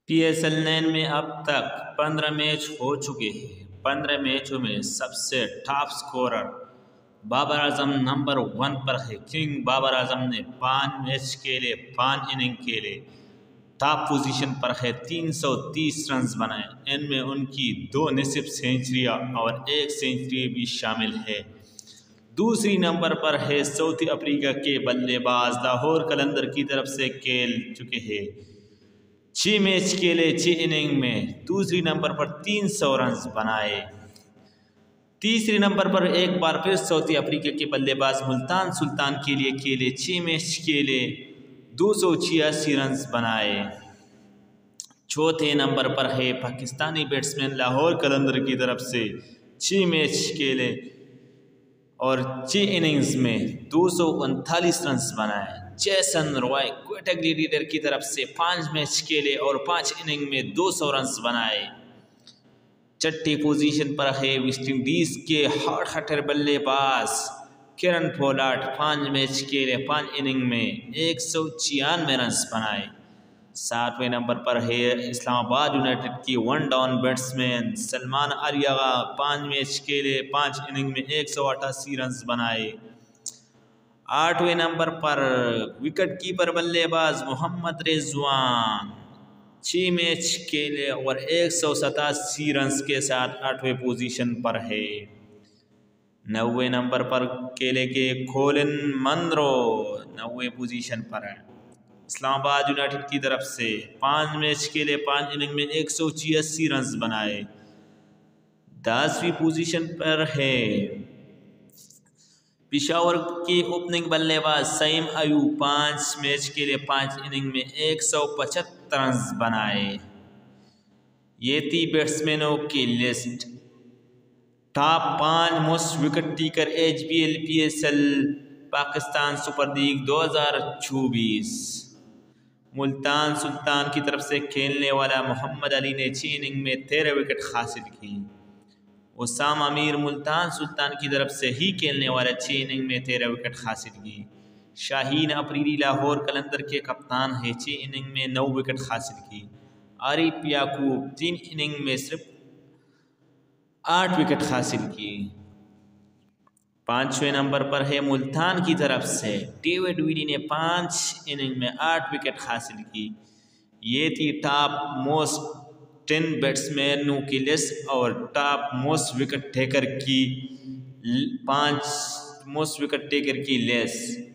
PSL 9 में अब तक 15 मैच हो चुके हैं। 15 मैचों में सबसे top scorer Babar Azam number 1 पर है। किंग बाबर आजम ने 5 मैच खेले, 5 इनिंग खेले, टॉप पोजीशन पर है। 330 रन बनाए, इनमें उनकी 2 निसिफ सेंचुरियाँ और 1 सेंचुरी भी शामिल है। दूसरी नंबर पर है साउथ अफ्रीका के बल्लेबाज, लाहौर कलंदर की तरफ से खेल चुके हैं। 6 मैच खेले, 6 इनिंग में दूसरी नंबर पर 300 रन बनाए। तीसरे नंबर पर एक बार फिर साउथ अफ्रीका के बल्लेबाज मुल्तान सुल्तान के लिए खेले, 6 मैच खेले, 286 रन बनाए। चौथे नंबर पर है पाकिस्तानी बैट्समैन लाहौर कलंदर की तरफ से, 6 मैच खेले और 6 इनिंग्स में 239 रन बनाए। जेसन रॉय क्वेटा ग्लैडिएटर की तरफ से 5 मैच खेले और 5 इनिंग में 200 रन बनाए। छठी पोजीशन पर है वेस्ट इंडीज के हॉट हटर बल्लेबाज किरण पोलार्ड, 5 मैच खेले, 5 इनिंग में 196 रन बनाए। 7वें नंबर पर है इस्लामाबाद यूनाइटेड की 1 डाउन बैट्समैन सलमान आलियागा, 5 मैच खेले, 5 इनिंग में 188 रन बनाए। 8वें नंबर पर विकेट कीपर बल्लेबाज मोहम्मद रिजवान, 6 मैच खेले और 187 रन के साथ 8वें पोजीशन पर है। 9वें नंबर पर खेले के कोलिन मंरो 9वें पोजीशन पर है। इस्लामाबाद यूनाइटेड की तरफ से 5 मैच खेले, 5 इनिंग में 186 रन बनाए। 10वीं पोजीशन पर है पिशावर के ओपनिंग बल्लेबाज सईम अयूब, 5 मैच खेले, 5 इनिंग में 175 रन बनाए। ये थी बैट्समैनों की list. Top 5 most wicket taker HBL PSL Pakistan super league 2024। Multan Sultan की तरफ से खेलने वाला मोहम्मद अली ने 6 इनिंग में 13 विकेट हासिल की। उसामा मीर मुल्तान सुल्तान की तरफ से ही खेलने वाला 6 इनिंग में 13 विकेट हासिल की। शाहीन अफरीदी लाहौर कलंदर के कप्तान है, 6 इनिंग में 9 विकेट हासिल की। आरिफ याकूब 3 इनिंग में सिर्फ 8 विकेट हासिल की। 5वें नंबर पर है मुल्तान की तरफ से डेविड विली ने 5 इनिंग में 8 विकेट हासिल की। ये थी टॉप मोस्ट 10 बैट्समैनों की लिस्ट और टॉप मोस्ट विकेट टेकर की 5 मोस्ट विकेट टेकर की लिस्ट।